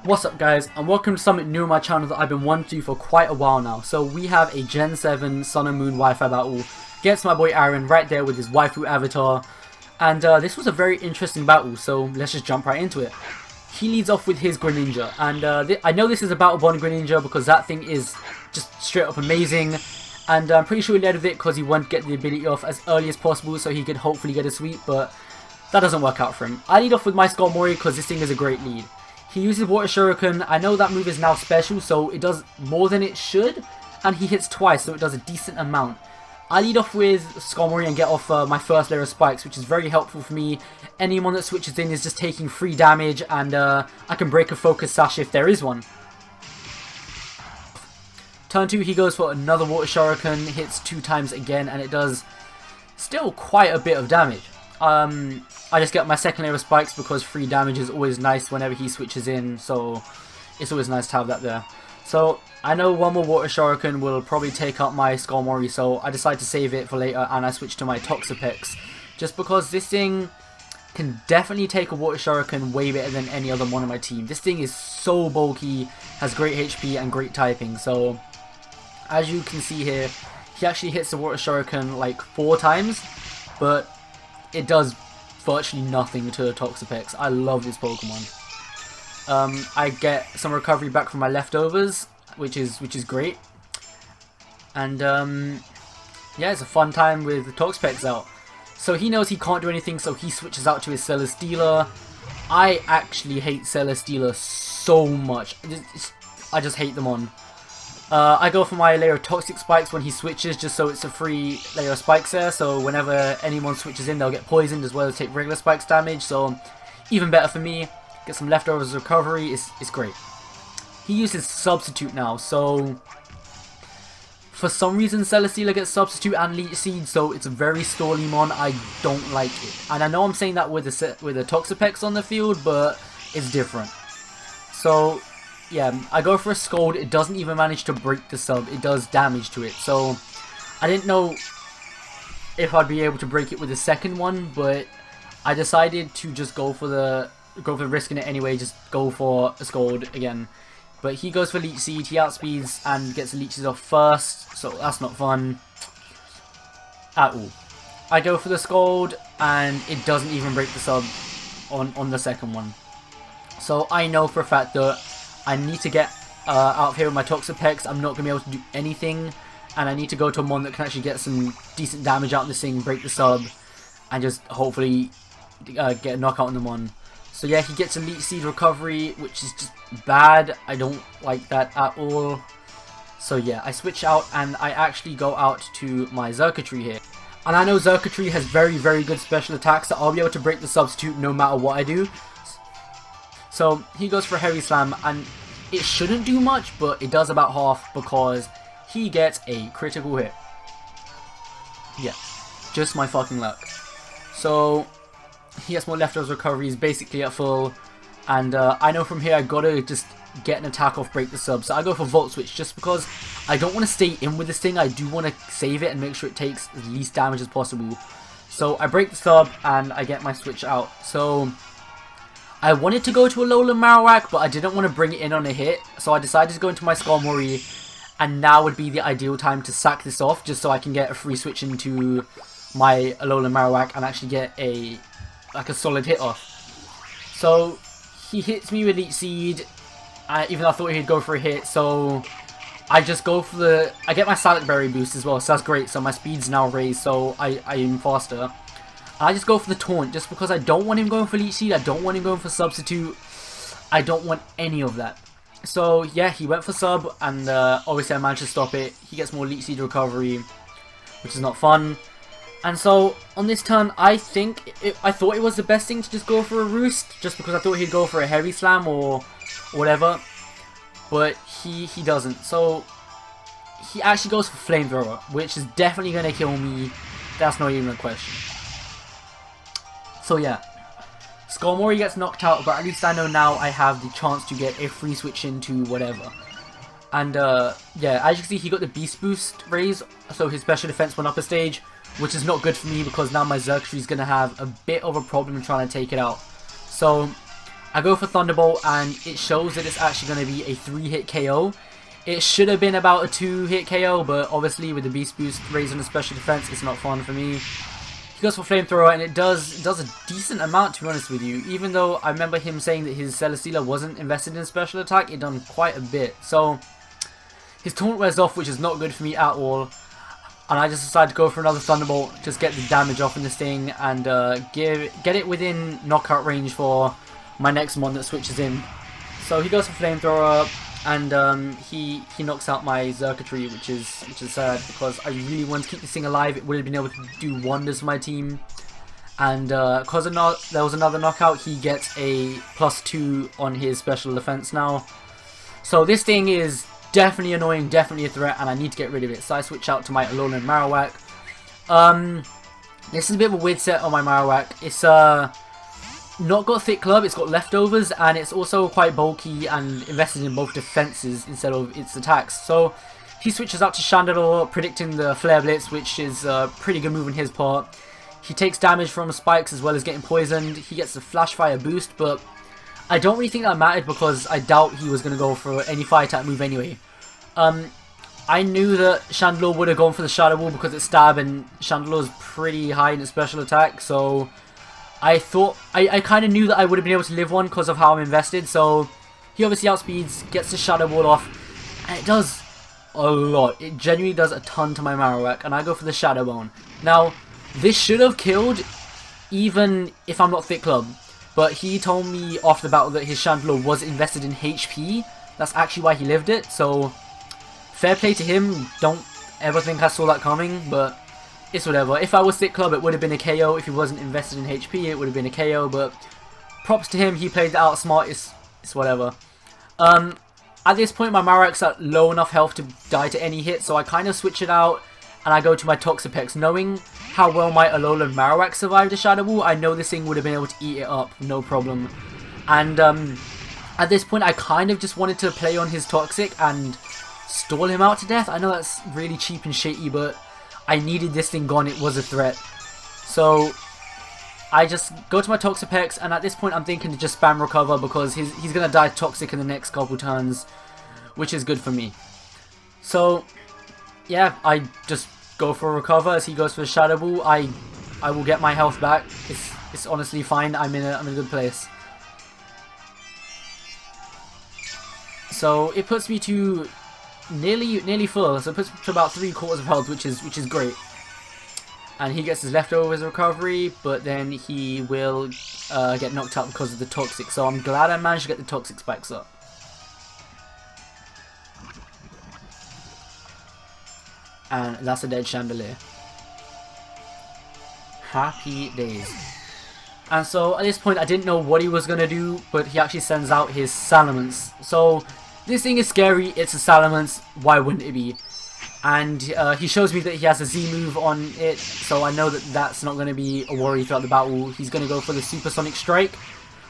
What's up guys, and welcome to something new on my channel that I've been wanting to do for quite a while now. So we have a Gen 7 Sun and Moon Wi-Fi battle against my boy Aaron right there with his waifu avatar. And this was a very interesting battle, so let's just jump right into it. He leads off with his Greninja, and I know this is a battle bond Greninja because that thing is just straight up amazing. And I'm pretty sure he led with it because he wanted to get the ability off as early as possible so he could hopefully get a sweep, but that doesn't work out for him. I lead off with my Skarmory because this thing is a great lead. He uses Water Shuriken. I know that move is now special, so it does more than it should, and he hits twice, so it does a decent amount. I lead off with Skarmory and get off my first layer of spikes, which is very helpful for me. Anyone that switches in is just taking free damage, and I can break a focus sash if there is one. Turn 2, he goes for another Water Shuriken, hits 2 times again, and it does still quite a bit of damage. I just get my second layer of spikes because free damage is always nice whenever he switches in, so it's always nice to have that there. So I know one more Water Shuriken will probably take up my Skarmory, so I decide to save it for later and I switch to my Toxapex. Just because this thing can definitely take a Water Shuriken way better than any other one on my team. This thing is so bulky, has great HP and great typing, so as you can see here, he actually hits the Water Shuriken like 4 times, but it does virtually nothing to Toxapex. I love this Pokemon. I get some recovery back from my leftovers, which is great. And yeah, it's a fun time with Toxapex out. So he knows he can't do anything, so he switches out to his Celesteela. I actually hate Celesteela so much. I just hate them on. I go for my layer of Toxic Spikes when he switches, just so it's a free layer of spikes there, so whenever anyone switches in they'll get poisoned as well as take regular spikes damage, so even better for me. Get some leftovers recovery, it's great. He uses Substitute now, so for some reason Celesteela gets Substitute and Leech Seed, so it's a very stally mon. I don't like it. And I know I'm saying that with a Toxapex on the field, but it's different. So yeah, I go for a Scold. It doesn't even manage to break the sub. It does damage to it. So I didn't know if I'd be able to break it with the second one, but I decided to just go for risking it anyway. Just go for a Scold again. But he goes for Leech Seed. He outspeeds and gets the leeches off first, so that's not fun at all. I go for the Scold and it doesn't even break the sub on the second one. So I know for a fact that I need to get out of here with my Toxapex. I'm not going to be able to do anything, and I need to go to a mon that can actually get some decent damage out of this thing, break the sub, and just hopefully get a knockout on the mon. So yeah, he gets a Leech Seed recovery, which is just bad. I don't like that at all. So yeah, I switch out and I actually go out to my Xurkitree here. And I know Xurkitree has very, very good special attacks, so I'll be able to break the substitute no matter what I do. So he goes for a Heavy Slam, and it shouldn't do much, but it does about half because he gets a critical hit. Yeah, just my fucking luck. So he gets more leftovers recovery, he's basically at full, and I know from here I gotta just get an attack off, break the sub. So I go for Volt Switch just because I don't want to stay in with this thing. I do want to save it and make sure it takes the least damage as possible. So I break the sub and I get my switch out. So I wanted to go to a Alolan Marowak, but I didn't want to bring it in on a hit, so I decided to go into my Skarmory, and now would be the ideal time to sack this off, just so I can get a free switch into my Alolan Marowak and actually get a solid hit off. So he hits me with Leech Seed, even though I thought he'd go for a hit, so I just go for I get my Salad Berry boost as well, so that's great, so my speed's now raised, so I am faster. I just go for the Taunt, just because I don't want him going for Leech Seed, I don't want him going for Substitute, I don't want any of that. So yeah, he went for Sub, and obviously I managed to stop it. He gets more Leech Seed recovery, which is not fun. And so, on this turn, I thought it was the best thing to just go for a Roost, just because I thought he'd go for a Heavy Slam or whatever, but he doesn't. So he actually goes for Flamethrower, which is definitely going to kill me, that's not even a question. So yeah, Skarmory gets knocked out, but at least I know now I have the chance to get a free switch into whatever. And yeah, as you can see, he got the Beast Boost raise, so his special defense went up a stage, which is not good for me because now my Xurkitree is going to have a bit of a problem trying to take it out. So I go for Thunderbolt, and it shows that it's actually going to be a 3-hit KO. It should have been about a 2-hit KO, but obviously with the Beast Boost raising the special defense, it's not fun for me. He goes for Flamethrower, and it does a decent amount, to be honest with you. Even though I remember him saying that his Celesteela wasn't invested in special attack, it done quite a bit. So his taunt wears off, which is not good for me at all. And I just decided to go for another Thunderbolt, just get the damage off in this thing, and get it within knockout range for my next mon that switches in. So he goes for Flamethrower, and he knocks out my Xurkitree, which is sad, because I really wanted to keep this thing alive. It would have been able to do wonders for my team. And because there was another knockout, he gets a +2 on his special defense now. So this thing is definitely annoying, definitely a threat, and I need to get rid of it. So I switch out to my Alolan Marowak. This is a bit of a weird set on my Marowak. It's not got Thick Club, it's got Leftovers, and it's also quite bulky and invested in both defenses instead of its attacks. So he switches out to Chandelure, predicting the Flare Blitz, which is a pretty good move on his part. He takes damage from spikes as well as getting poisoned. He gets the Flash Fire boost, but I don't really think that mattered because I doubt he was going to go for any fire type move anyway. I knew that Chandelure would have gone for the Shadow Ball because it's stab, and Chandelure's pretty high in its special attack, so I thought, I kind of knew that I would have been able to live one because of how I'm invested. So he obviously outspeeds, gets the Shadow Ball off, and it does a lot. It genuinely does a ton to my Marowak, and I go for the Shadow Bone. Now, this should have killed even if I'm not Thick Club, but he told me off the battle that his Chandelure was invested in HP. That's actually why he lived it, so fair play to him. Don't ever think I saw that coming, but it's whatever. If I was Thick Club, it would have been a KO. If he wasn't invested in HP, it would have been a KO, but props to him, he played it out smart. It's whatever. At this point, my Marowak's at low enough health to die to any hit, so I kind of switch it out, and I go to my Toxapex. Knowing how well my Alolan Marowak survived the Shadow Ball, I know this thing would have been able to eat it up, no problem. And at this point, I kind of just wanted to play on his Toxic and stall him out to death. I know that's really cheap and shitty, but I needed this thing gone. It was a threat. So I just go to my Toxapex, and at this point I'm thinking to just spam recover because he's going to die Toxic in the next couple turns, which is good for me. So yeah, I just go for a recover as he goes for the Shadow Ball. I will get my health back. It's honestly fine. I'm in a good place. So it puts me to nearly full, so it puts me to about 3/4 of health, which is great. And he gets his Leftovers recovery, but then he will get knocked out because of the Toxic. So I'm glad I managed to get the Toxic spikes up. And that's a dead Chandelier. Happy days. And so at this point I didn't know what he was going to do, but he actually sends out his Salamence. So this thing is scary, it's a Salamence, why wouldn't it be? And he shows me that he has a Z move on it, so I know that that's not going to be a worry throughout the battle. He's going to go for the Supersonic Strike,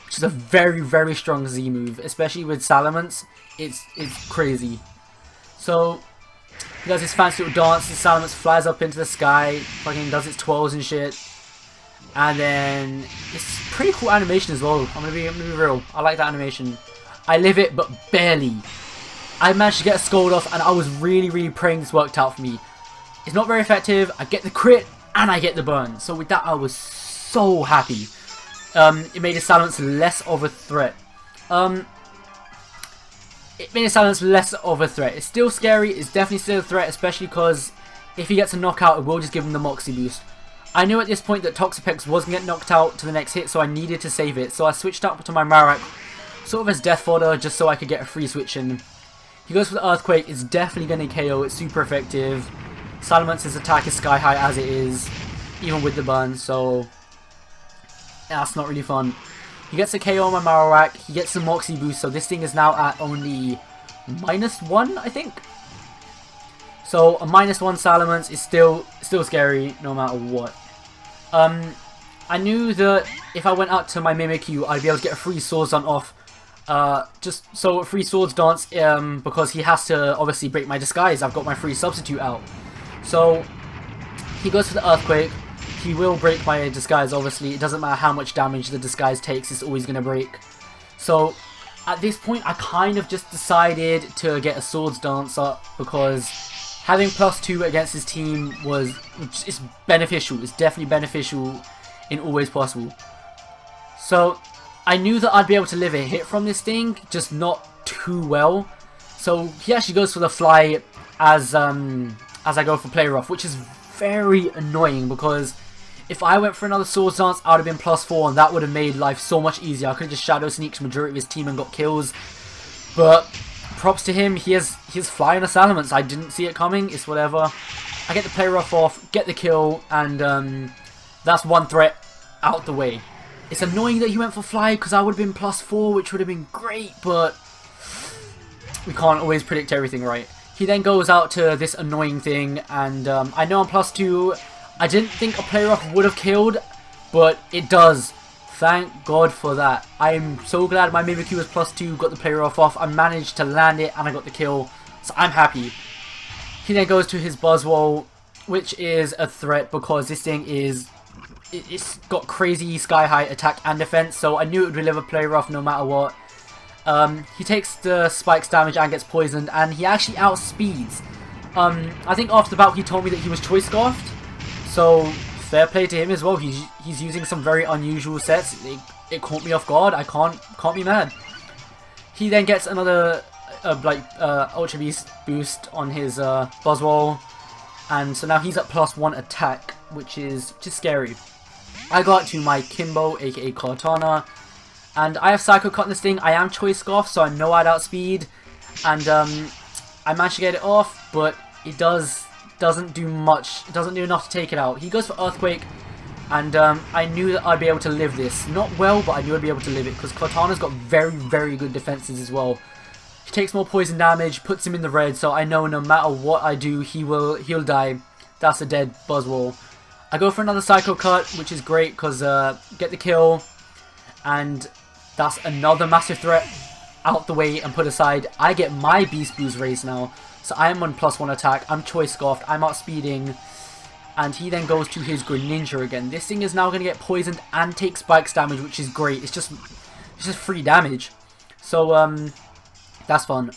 which is a very, very strong Z move, especially with Salamence. It's crazy. So he does his fancy little dance, his Salamence flies up into the sky, fucking does its twirls and shit. And then it's pretty cool animation as well. I'm gonna be real. I like that animation. I live it, but barely. I managed to get a Scold off, and I was really praying this worked out for me. It's not very effective. I get the crit, and I get the burn. So with that, I was so happy. It made the Salamence less of a threat. It's still scary. It's definitely still a threat, especially because if he gets a knockout, it will just give him the Moxie boost. I knew at this point that Toxapex was going to get knocked out to the next hit, so I needed to save it. So I switched up to my Marowak, sort of as death fodder, just so I could get a free switch in. He goes for the Earthquake. It's definitely going to KO. It's super effective. Salamence's attack is sky high as it is, even with the burn, so that's not really fun. He gets a KO on my Marowak. He gets the Moxie boost, so this thing is now at only -1, I think. So a -1 Salamence is still scary no matter what. I knew that if I went out to my Mimikyu, I'd be able to get a free Swords Dance off. Just so a free Swords Dance, because he has to obviously break my disguise. I've got my free substitute out. So he goes for the Earthquake. He will break my disguise, obviously. It doesn't matter how much damage the disguise takes, it's always going to break. So at this point, I kind of just decided to get a Swords Dance up because having +2 against his team it's beneficial. It's definitely beneficial in all ways possible. So I knew that I'd be able to live a hit from this thing, just not too well. So he actually goes for the fly as I go for play rough, which is very annoying because if I went for another Swords Dance, I would have been +4 and that would have made life so much easier. I could have just Shadow Sneaked majority of his team and got kills. But props to him, he has flying Salamence. I didn't see it coming, it's whatever. I get the play rough off, get the kill, and that's one threat out the way. It's annoying that he went for fly because I would have been +4, which would have been great, but we can't always predict everything right. He then goes out to this annoying thing, and I know I'm +2. I didn't think a play rough would have killed, but it does. Thank God for that. I'm so glad my Mimikyu was +2, got the play rough off. I managed to land it and I got the kill, so I'm happy. He then goes to his Buzzwole, which is a threat because this thing it's got crazy sky high attack and defense, so I knew it would deliver play rough no matter what. He takes the spikes damage and gets poisoned, and he actually outspeeds. I think after the battle he told me that he was Choice Scarfed, so fair play to him as well. He's using some very unusual sets. It caught me off guard. I can't be mad. He then gets another Ultra Beast boost on his Buzzwole, and so now he's at +1 attack, which is just scary. I got to my Kimbo, aka Cortana, and I have Psycho Cut in this thing. I am Choice Scarf, so I know I'd outspeed, and I managed to get it off, but it doesn't do much. It doesn't do enough to take it out. He goes for Earthquake, and I knew that I'd be able to live this. Not well, but I knew I'd be able to live it because Cortana's got very, very good defenses as well. He takes more poison damage, puts him in the red, so I know no matter what I do, he'll die. That's a dead Buzzwole. I go for another Psycho Cut, which is great because get the kill, and that's another massive threat out the way and put aside. I get my Beast Boost raised now, so I am on +1 attack. I'm Choice Scarfed, I'm outspeeding, and he then goes to his Greninja again. This thing is now going to get poisoned and take spikes damage, which is great. It's just free damage, so that's fun.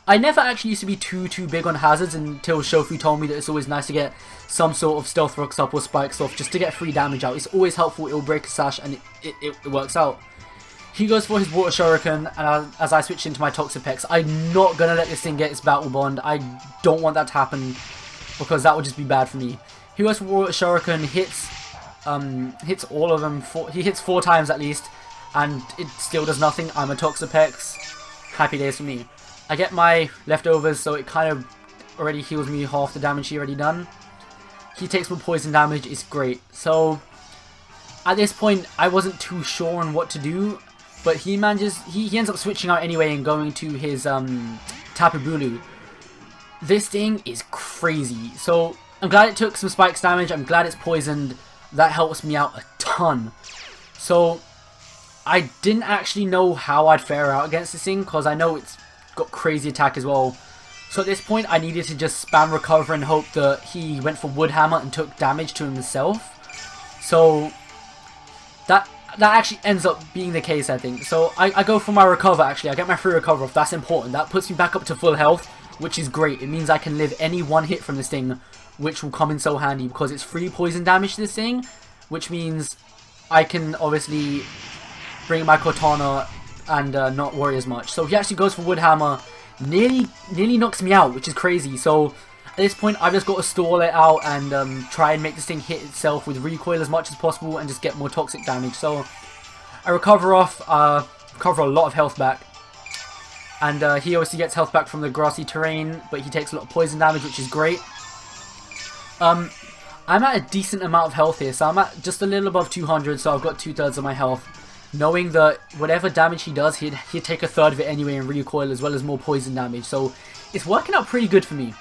I never actually used to be too big on hazards until Shofu told me that it's always nice to get some sort of Stealth Rocks up or Spikes off just to get free damage out. It's always helpful, it'll break a sash, and it works out. He goes for his Water Shuriken, and as I switch into my Toxapex, I'm not going to let this thing get its Battle Bond. I don't want that to happen because that would just be bad for me. He goes for Water Shuriken, hits all of them. He hits 4 times at least, and it still does nothing. I'm a Toxapex. Happy days for me. I get my leftovers, so it kind of already heals me half the damage he already done. He takes more poison damage, it's great. So at this point, I wasn't too sure on what to do, but he ends up switching out anyway and going to his Tapu Bulu. This thing is crazy. So I'm glad it took some spikes damage. I'm glad it's poisoned. That helps me out a ton. So I didn't actually know how I'd fare out against this thing because I know it's got crazy attack as well. So at this point I needed to just spam recover and hope that he went for Wood Hammer and took damage to himself. So that actually ends up being the case, I think. So I go for my recover actually. I get my free recover off. That's important. That puts me back up to full health, which is great. It means I can live any one hit from this thing, which will come in so handy because it's free poison damage to this thing, which means I can obviously bring my Cortana and not worry as much. So he actually goes for Wood Hammer, nearly knocks me out, which is crazy. So at this point I've just got to stall it out and try and make this thing hit itself with recoil as much as possible and just get more toxic damage. So I recover off, recover a lot of health back, and he obviously gets health back from the grassy terrain, but he takes a lot of poison damage, which is great. I'm at a decent amount of health here, so I'm at just a little above 200, so I've got 2/3 of my health. Knowing that whatever damage he does, he'd take a third of it anyway in recoil as well as more poison damage. So it's working out pretty good for me.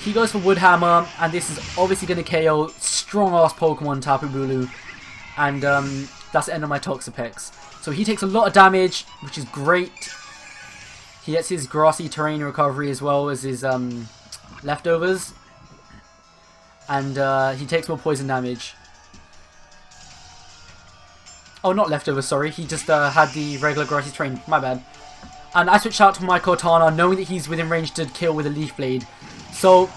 He goes for Wood Hammer, and this is obviously going to KO strong-ass Pokemon Tapu Bulu. And that's the end of my Toxapex. So he takes a lot of damage, which is great. He gets his grassy terrain recovery as well as his leftovers. And he takes more poison damage. Oh, not leftover, sorry. He just had the regular grassy train. My bad. And I switched out to my Cortana, knowing that he's within range to kill with a Leaf Blade. So,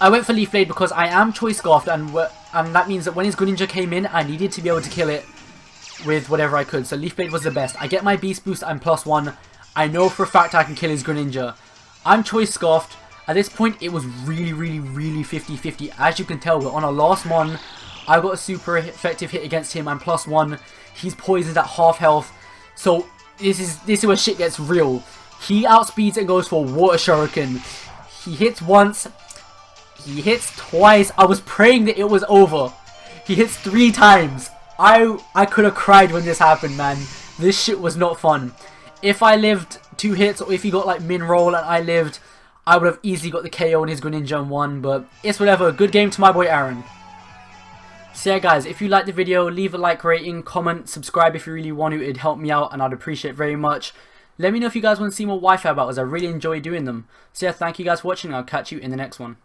I went for Leaf Blade because I am Choice Scarfed, and that means that when his Greninja came in, I needed to be able to kill it with whatever I could. So Leaf Blade was the best. I get my Beast Boost, I'm +1. I know for a fact I can kill his Greninja. I'm Choice Scarfed. At this point, it was really 50-50. As you can tell, we're on our last one. I got a super effective hit against him. I'm +1. He's poisoned at half health. So this is where shit gets real. He outspeeds and goes for Water Shuriken. He hits once. He hits twice. I was praying that it was over. He hits 3 times. I could have cried when this happened, man. This shit was not fun. If I lived 2 hits, or if he got like min roll and I lived, I would have easily got the KO on his Greninja and won, but it's whatever. Good game to my boy Aaron. So yeah guys, if you liked the video, leave a like, rating, comment, subscribe if you really want to. It'd help me out and I'd appreciate it very much. Let me know if you guys want to see more Wi-Fi battles. I really enjoy doing them. So yeah, thank you guys for watching. I'll catch you in the next one.